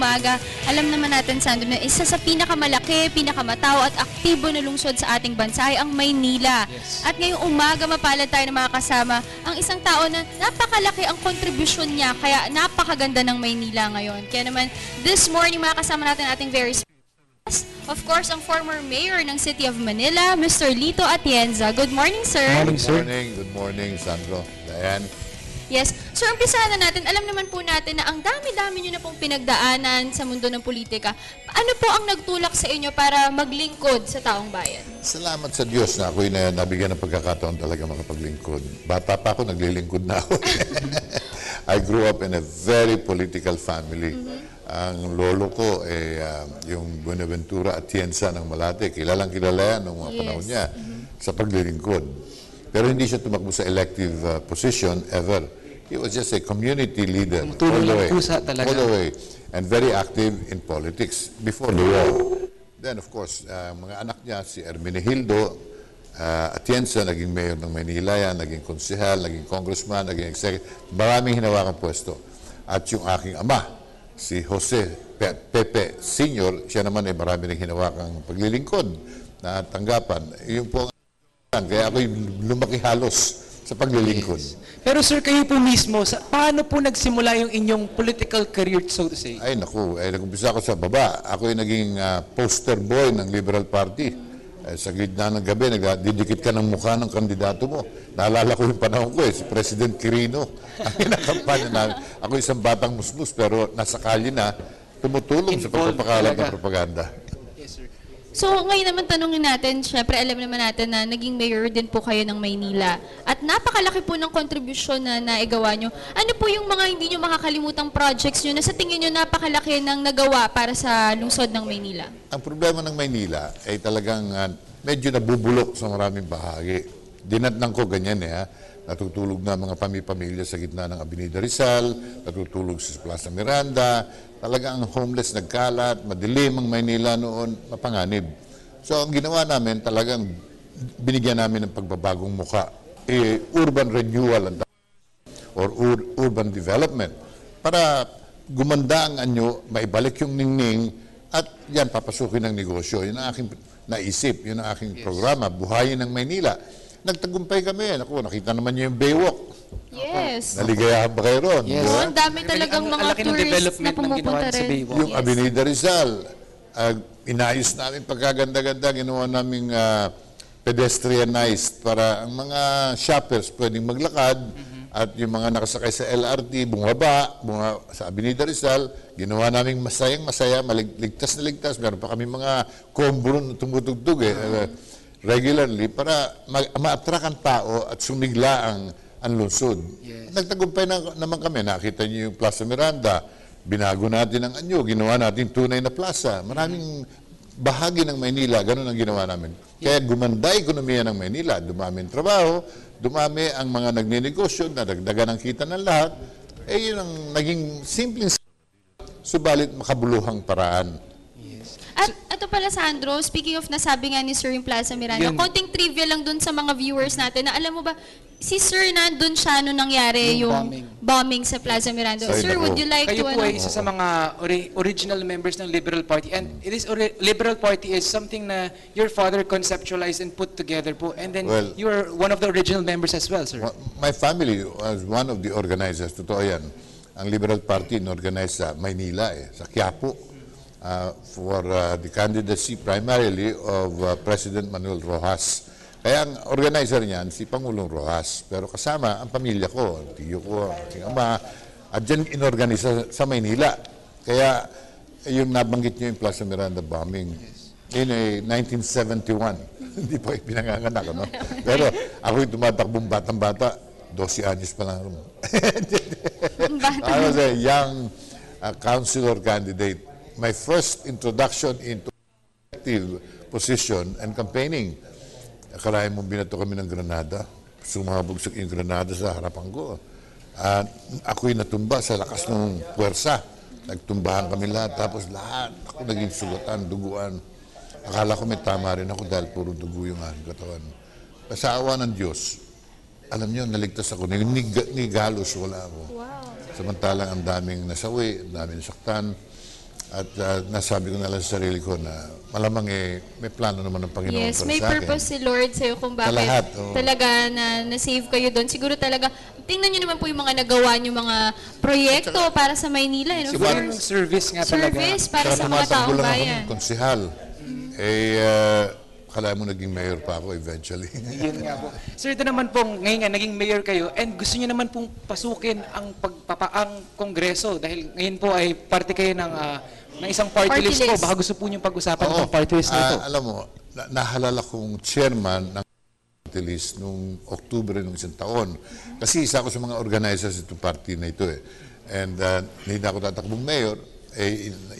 umaga. Alam naman natin, Sandro, na isa sa pinakamalaki, pinakamatao at aktibo na lungsod sa ating bansa ay ang Maynila. Yes. At ngayong umaga, mapalad tayo ng mga kasama ang isang tao na napakalaki ang kontribusyon niya, kaya napakaganda ng Maynila ngayon. Kaya naman, this morning, mga kasama natin ating very of course, ang former mayor ng City of Manila, Mr. Lito Atienza. Good morning, sir. Morning, sir. Good morning, Sandro. Diane. Yes. Sir, umpisahan na natin. Alam naman po natin na ang dami-dami nyo na pong pinagdaanan sa mundo ng politika. Ano po ang nagtulak sa inyo para maglingkod sa taong bayan? Salamat sa Diyos na ako'y nabigyan ng pagkakataon talaga makapaglingkod. Bata pa ako, naglilingkod na ako. I grew up in a very political family. Ang lolo ko ay yung Buenaventura Atienza ng Malate. Kilalang kilala yan noong mga panahon niya sa paglilingkod. Pero hindi siya tumakbo sa elective position ever. He was just a community leader all the way. All the way. And very active in politics before the war. Then of course, mga anak niya, si Hermenegildo Atienza, naging mayor ng Manila yan, naging konsehal, naging congressman, naging executive. Maraming hinawakang pwesto. At yung aking ama, si Jose Pepe Sr., siya naman ay marami rin hinawakang paglilingkod na tanggapan. Yung po kaya ako'y lumaki halos sa paglilingkod. Yes. Pero sir, kayo po mismo, paano po nagsimula yung inyong political career, so to say? Ay naku, nag-umpisa ako sa baba. Ako ay naging poster boy ng Liberal Party. Sa gitna ng gabi, nagdidikit ka ng mukha ng kandidato mo. Naalala ko yung panahon ko si President Quirino. Ang kinakampanya namin. Ako isang batang musmus, pero nasa kalye na, tumutulong sa pagpapakalat ng propaganda. Yes, sir. So, ngayon naman tanungin natin, syempre alam naman natin na naging mayor din po kayo ng Maynila. At napakalaki po ng kontribusyon na naigawa nyo. Ano po yung mga hindi nyo makakalimutang projects nyo na sa tingin nyo napakalaki ng nagawa para sa lungsod ng Maynila? Ang problema ng Maynila ay talagang medyo nabubulok sa maraming bahagi. Dinatnang ko ganyan natutulog na mga pamilya sa gitna ng Avenida Rizal, natutulog sa Plaza Miranda. Talaga ang homeless nagkalat, madilim ang Maynila noon, mapanganib. So ang ginawa namin, talagang binigyan namin ng pagbabagong muka. Urban renewal or urban development para gumanda ang anyo, maibalik yung ningning, at yan, papasukin ng negosyo. Yun ang aking naisip, yun ang aking programa, Buhayin ng Maynila. Nagtagumpay kami. Naku, nakita naman niyo yung Baywalk. Yes. Naligayahan ba kayo ron? Yes. Oo, ang dami talagang mga tourists na pumupunta rin. Yung Avenida Rizal, inayos namin pagkaganda-ganda, ginawa namin pedestrianized para ang mga shoppers pwedeng maglakad at yung mga nakasakay sa LRT, bumaba sa Avenida Rizal, ginawa namin masayang-masaya, ligtas na ligtas. Meron pa kami mga combo na tumutugtog regularly para ma-attract ang tao at sumigla ang lungsod. Yes. Nagtagumpay naman kami. Nakita niyo yung Plaza Miranda. Binago natin ang anyo. Ginawa natin tunay na plaza. Maraming bahagi ng Maynila, ganun ang ginawa namin. Kaya gumanda ekonomiya ng Maynila. Dumami ang trabaho, dumami ang mga nagninegosyo, nadagdagan ang kita ng lahat. Yun ang naging simpleng subalit makabuluhang paraan. At ito pala, Sandro, speaking of nasabi nga ni Sir yung Plaza Miranda, konting trivia lang dun sa mga viewers natin na alam mo ba, si Sir nandun siya nung nangyari yung bombing sa Plaza Miranda. Sir, would you like kayo to... po ay isa sa mga original members ng Liberal Party, and Liberal Party is something na your father conceptualized and put together po, and then you are one of the original members as well, sir. My family was one of the organizers. Totoo yan. Ang Liberal Party in-organize sa Maynila, sa Quiapo. For the candidacy primarily of President Manuel Rojas. Kaya ang organizer niyan, si Pangulong Rojas. Pero kasama ang pamilya ko, ang tiyo ko, ang aking ama, at dyan inorganisa sa Maynila. Kaya yung nabanggit niyo yung Plaza Miranda bombing, in 1971, hindi pa pinanganganak, no? Pero ako'y tumatakbong batang-bata, 12 anyos pa lang. I was a young councilor candidate. My first introduction into active position and campaigning. Akalain mo binato kami ng granada. Sumabog yung granada sa harapan ko. Ako'y natumba sa lakas ng puwersa. Nagtumbahan kami lahat. Tapos lahat, ako naging sugatan, duguan. Akala ko may tama rin ako dahil puro dugo yung aking katawan. Sa awa ng Diyos, alam niyo, naligtas ako. Ni galos wala ako. Wow. Samantalang ang daming nasawi, ang daming nasaktan. At nasabi ko na lang sa sarili ko na malamang may plano naman ng Panginoon Yes, para may sa akin. purpose si Lord sa'yo kung bakit lahat, oo. talaga na-save kayo doon. Siguro talaga, tingnan nyo naman po yung mga nagawa nyo mga proyekto para sa Maynila. Si For Juan- Service nga talaga. service para sa mga tumatakbo taong lang ako bayan. ng konsihal. Akala mo naging mayor pa ako eventually. Yun nga po. Sir, ito naman pong, ngayon nga, naging mayor kayo and gusto niyo naman pong pasukin ang ang Kongreso dahil ngayon po ay parte kayo ng isang party, Party list po. list. Baka gusto po niyong pag-usapan Oo. itong party list na ito. Alam mo, nahalala kong chairman ng party list noong Oktubre ng isang taon. Kasi isa ako sa mga organizers itong party na ito eh. And hindi ako tatakbong mayor,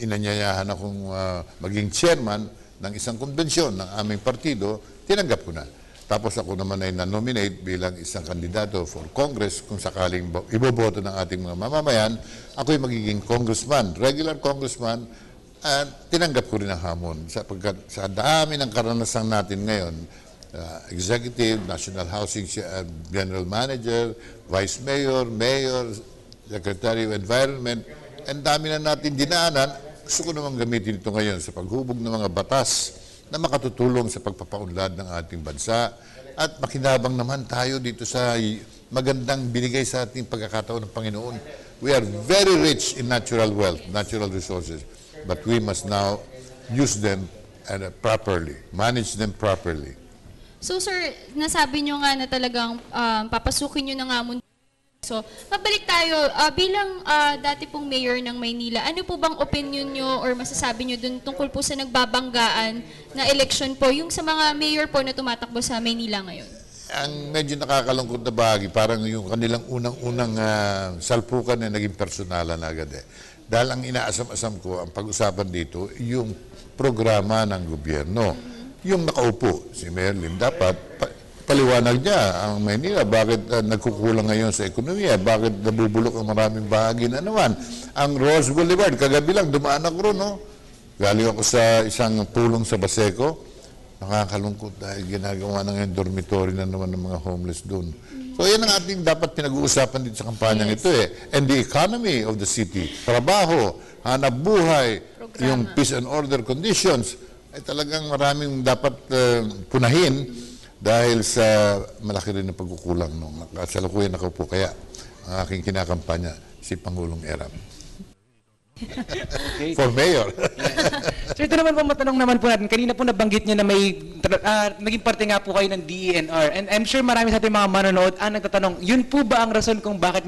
inanyayahan akong maging chairman ng isang konbensyon ng aming partido, tinanggap ko na. Tapos ako naman ay na-nominate bilang isang kandidato for Congress kung sakaling iboboto ng ating mga mamamayan, ako'y magiging congressman, regular congressman, at tinanggap ko rin ang hamon. Sapagkat sa dami ng karanasan natin ngayon, executive, national housing general manager, vice mayor, mayor, secretary of environment, ang dami na natin dinaanan. Gusto ko naman gamitin ito ngayon sa paghubog ng mga batas na makatutulong sa pagpapaunlad ng ating bansa at makinabang naman tayo dito sa magandang binigay sa ating pagkakataon ng Panginoon. We are very rich in natural wealth, natural resources, but we must now use them properly, manage them properly. So sir, nasabi nyo nga na talagang papasukin nyo na nga muna. So, mabalik tayo. Bilang dati pong mayor ng Maynila, ano po bang opinion nyo or masasabi nyo dun tungkol po sa nagbabanggaan na election po, yung sa mga mayor po na tumatakbo sa Maynila ngayon? Ang medyo nakakalungkot na bahagi, parang yung kanilang unang-unang salpukan na naging personalan na agad eh. Dahil ang inaasam-asam ko, ang pag-usapan dito, yung programa ng gobyerno. Yung nakaupo, si Mayor Lim, dapat paliwanag niya ang Maynila, bakit nagkukulang ngayon sa ekonomiya, bakit nabubulok ang maraming bahagi na naman. Ang Rose Boulevard, kagabi lang, dumaan ako ron, no? Galing ako sa isang pulong sa Baseco, nakakalungkot dahil ginagawa na ngayon dormitory na naman ng mga homeless doon. So yan ang ating dapat pinag-uusapan dito sa kampanyang ito eh. And the economy of the city, trabaho, hanap buhay, yung peace and order conditions, ay talagang maraming dapat punahin dahil sa malaki rin na pagkukulang nung kasalukuyan ako po. Kaya ang aking kinakampanya, si Pangulong Erap. Okay. For mayor. So ito naman po, matanong naman po natin, kanina po nabanggit niyo na may naging parte nga po kayo ng DENR and I'm sure marami sa ating mga manonood ang nagtatanong, yun po ba ang rason kung bakit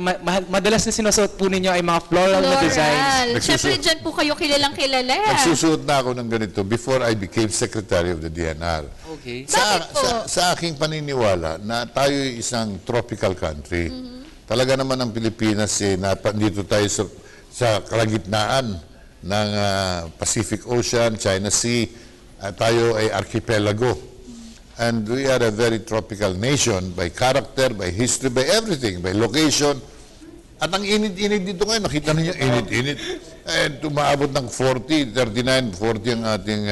madalas na sinusuot po ninyo ay mga floral na designs? Siyempre dyan po kayo kilalang kilala. Nagsusuot na ako ng ganito before I became secretary of the DNR. Okay. Bakit po? Sa aking paniniwala na tayo ay isang tropical country. Talaga naman ang Pilipinas dito tayo sa kalagitnaan ng Pacific Ocean, China Sea. Tayo ay archipelago. And we are a very tropical nation by character, by history, by everything, by location. At ang init-init dito ngayon, nakita niyo, init-init. And tumaabot ng 40, 39, 40 ang ating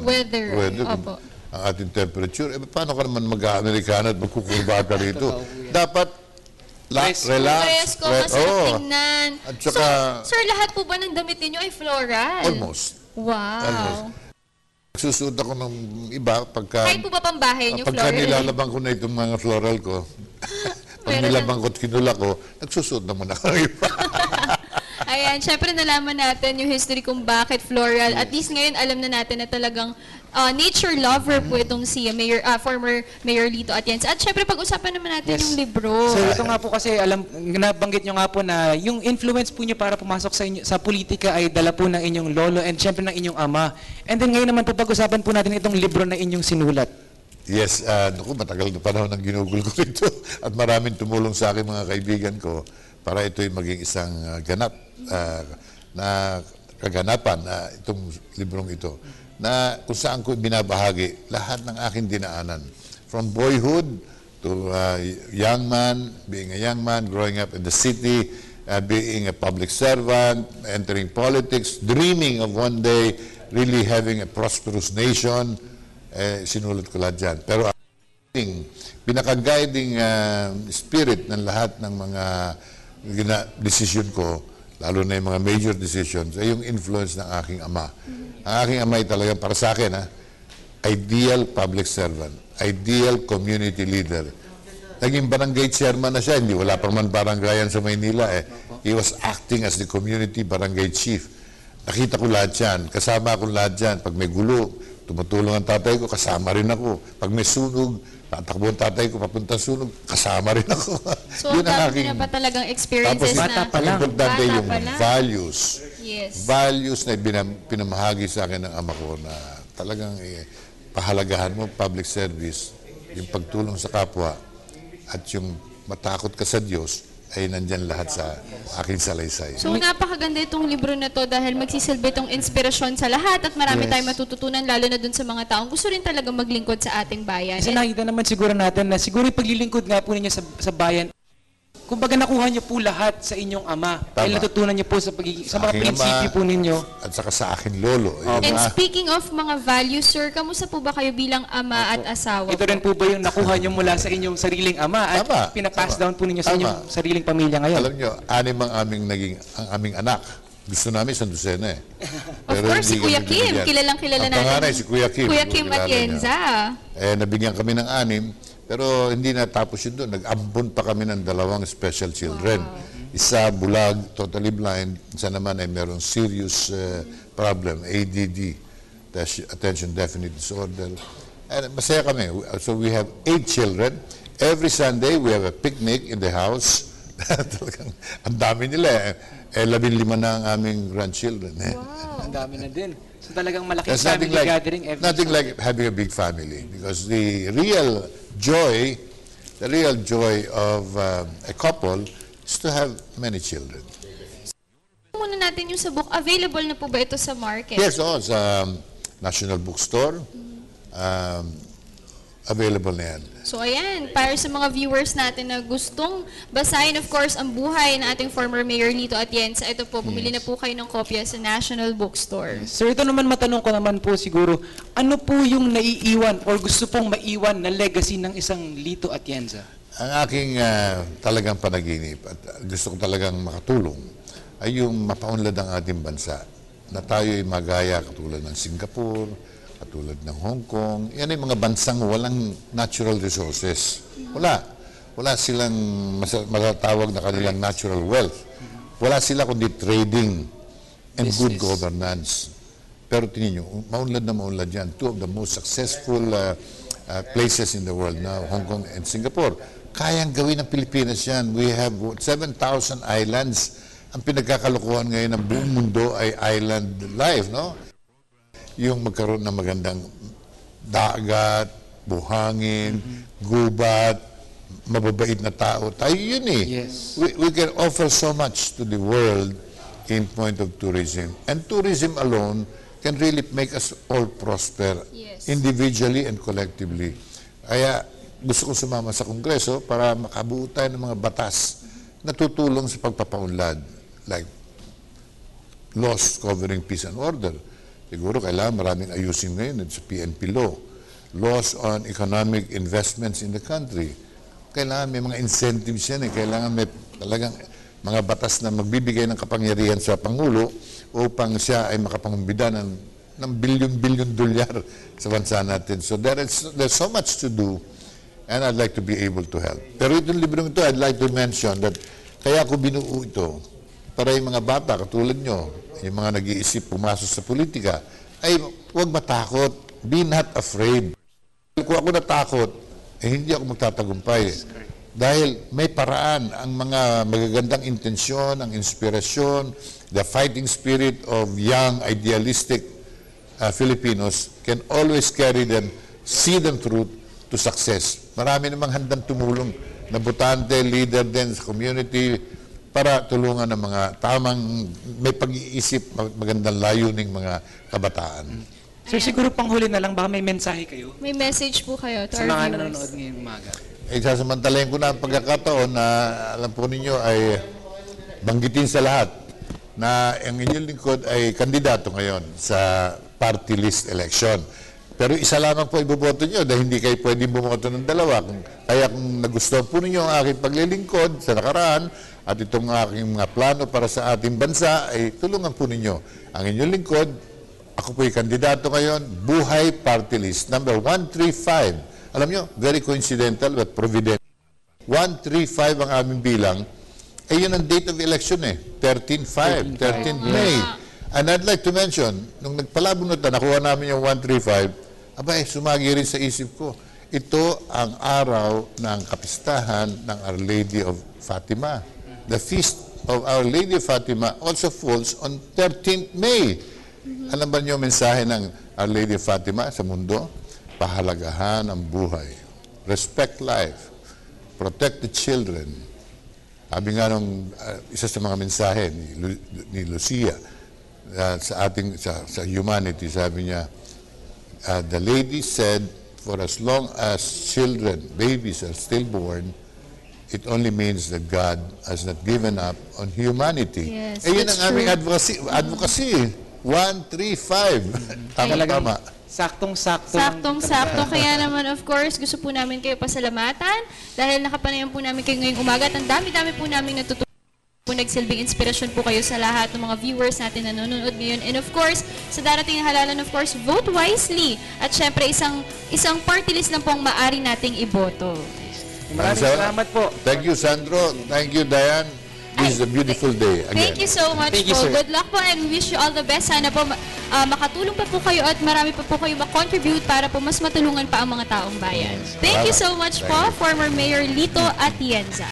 Weather. Opo. ang ating temperature. Paano ka naman mag-Amerikano at magkukurbata rito? Dapat relax. Presko, masarap tingnan. At saka, Sir, lahat po ba ng damit ninyo ay floral? almost. Wow. Susuot ako ng iba pagka... Kahit po ba pambahay nyo Pagka floral? nilalabang ko na itong mga floral ko, pag nilabang ko at kinula ko, nagsusuot naman ako ng iba. Ayan, syempre nalaman natin yung history kung bakit floral. At least ngayon alam na natin na talagang nature lover po itong si former Mayor Lito Atienza. At syempre pag-usapan naman natin yung libro. So ito nga po kasi nabanggit nyo nga po na yung influence po nyo para pumasok sa politika ay dala po ng inyong lolo and syempre ng inyong ama. And then ngayon naman po pag-usapan po natin itong libro na inyong sinulat. Yes, matagal na panahon ang ginugol ko ito at maraming tumulong sa akin mga kaibigan ko para ito'y maging isang na kaganapan na itong librong ito na kung saan ko binabahagi lahat ng aking dinaanan from boyhood to young man, being a young man, growing up in the city, being a public servant, entering politics, dreaming of one day really having a prosperous nation. Sinulat ko lahat dyan. Pero ang pinaka-guiding spirit ng lahat ng mga desisyon ko lalo na yung mga major decisions, ay yung influence ng aking ama. Ang aking ama ay talagang para sa akin, ideal public servant, ideal community leader. Naging barangay chairman na siya, hindi wala pa man barangayan sa Maynila He was acting as the community barangay chief. Nakita ko lahat yan, kasama ko lahat yan. Pag may gulo, tumutulong ang tatay ko, kasama rin ako. Pag may sunog, tatakbo ang tatay ko, papunta sunog, kasama rin ako. So, ang dami na pa talagang experiences tapos, na. Ang importante Bata yung pa lang. values. Yes. Values na pinamahagi sa akin ng ama ko na talagang pahalagahan mo public service, yung pagtulong sa kapwa, at yung matakot ka sa Diyos, ay nandyan lahat sa aking salaysay. So, napakaganda itong libro na to dahil magsisilbi itong inspirasyon sa lahat at marami tayong matututunan lalo na dun sa mga taong gusto rin talaga maglingkod sa ating bayan. Kasi nakita naman siguro natin na siguro yung paglilingkod nga po ninyo sa bayan, kumbaga nakuha niyo po lahat sa inyong ama. Dahil natutunan niyo po sa mga prinsipyo po ninyo. At saka sa aking lolo. And speaking of mga values, sir, kamusta po ba kayo bilang ama at asawa? Ito rin po ba yung nakuha niyo mula sa inyong sariling ama at pinapass down po ninyo sa inyong sariling pamilya ngayon? Alam niyo, 6 ang aming anak. Gusto namin isang dosena Of course, si Kuya Kim. Kilalang-kilala natin. Ang panganay, si Kuya Kim. Kuya Kim Atienza. Nabigyan kami ng 6. Pero hindi natapos yun doon. Nag-ambon pa kami ng 2 special children. Isa bulag, totally blind. Isa naman ay merong serious problem, ADD, attention deficit disorder. And masaya kami. So we have 8 children. Every Sunday, we have a picnic in the house. Talagang, ang dami nila 15 na ang aming grandchildren. Ang dami na din. So talagang malaking There's family gathering every nothing like having a big family, because the real joy of a couple is to have many children. Muna natin yung sa book. Available na po ba ito sa market? Yes, sa National Bookstore. Available na yan. So ayan, para sa mga viewers natin na gustong basahin, of course, ang buhay ng ating former Mayor Lito Atienza, ito po, bumili na po kayo ng kopya sa National Bookstore. Sir, ito naman matanong ko naman po siguro, ano po yung naiiwan or gusto pong maiwan na legacy ng isang Lito Atienza? Ang aking talagang panaginip at gusto ko talagang makatulong ay yung mapaunlad ang ating bansa na tayo ay magaya katulad ng Singapore, katulad ng Hong Kong. Yan ay mga bansang walang natural resources. Wala silang matatawag na kanilang natural wealth. Wala sila kundi trading and good governance. Pero tingin nyo, maunlad yan. 2 of the most successful places in the world now, Hong Kong and Singapore. Kayang gawin ng Pilipinas yan. We have 7,000 islands. Ang pinagkakalukuhan ngayon ng buong mundo ay island life, no? Yung magkaroon ng magandang dagat, buhangin, gubat, mababait na tao. Tayo yun Yes. We can offer so much to the world in point of tourism. And tourism alone can really make us all prosper individually and collectively. Kaya gusto kong sumama sa Kongreso para makabuo tayo ng mga batas na tutulong sa pagpapaunlad, like laws covering peace and order. Siguro kailangan maraming ayusin ngayon sa PNP law. Laws on economic investments in the country. Kailangan may mga incentives yan. Kailangan may talagang mga batas na magbibigay ng kapangyarihan sa Pangulo upang siya ay makapangumbida ng bilyon-bilyon dolyar sa bansa natin. So there's so much to do, and I'd like to be able to help. Pero itong librong ito, I'd like to mention that kaya ako binuo ito para yung mga bata katulad nyo, yung mga nag-iisip pumasok sa politika, ay huwag matakot. Be not afraid. Kung ako natakot, hindi ako magtatagumpay. Dahil may paraan ang mga magagandang intensyon, ang inspirasyon, the fighting spirit of young, idealistic Filipinos can always carry them, see them through to success. Marami namang handang tumulong na botante, leader din sa community, para tulungan ng mga tamang may pag-iisip, magandang layuning mga kabataan. Sir, siguro panghuli na lang, baka may mensahe kayo May message po kayo to sa our mga viewers. nanonood ngayong umaga. Sasamantalayin ko na ang pagkakataon na alam po ninyo ay banggitin sa lahat na ang inyong lingkod ay kandidato ngayon sa party list election. Pero isa lamang po iboboto nyo dahil hindi kayo pwedeng bumoto ng dalawa. Kaya kung nagustuhan po ninyo ang aking paglilingkod sa nakaraan at itong aking mga plano para sa ating bansa, ay tulungan po ninyo ang inyong lingkod. Ako po'y kandidato ngayon, Buhay Party List, number 135. Alam nyo, very coincidental but providential. 135 ang aming bilang. Eh, yun ang date of election 13/5, 13th May. And I'd like to mention, nung nagpalabunot na, nakuha namin yung 135, sumagi rin sa isip ko. Ito ang araw ng kapistahan ng Our Lady of Fatima. The Feast of Our Lady of Fatima also falls on 13th May. Alam ba niyo mensahe ng Our Lady of Fatima sa mundo? Pahalagahan ang buhay. Respect life. Protect the children. Sabi nga nung isa sa mga mensahe ni Lucia sa humanity, sabi niya, the lady said, for as long as children, babies are stillborn, it only means that God has not given up on humanity. Yes, yun that's ang aming true. advocacy. 135. Tama. Saktong-sakto. Saktong-sakto. Kaya naman, of course, gusto po namin kayo pasalamatan dahil nakapanayan po namin kayo ngayong umaga at ang dami-dami po namin natutunan po, nagsilbing inspirasyon po kayo sa lahat ng mga viewers natin na nanonood ngayon. And of course, sa darating na halalan, of course, vote wisely. At syempre, isang party list lang po ang maaari nating iboto. Maraming salamat po. Thank you, Sandro. Thank you, Diane. This is a beautiful day. Again. Thank you so much Thank you, po. sir. Good luck po and wish you all the best. Sana po makatulong pa po kayo at marami pa po kayo makontribute para po mas matulungan pa ang mga taong bayan. Thank you so much po, former Mayor Lito Atienza.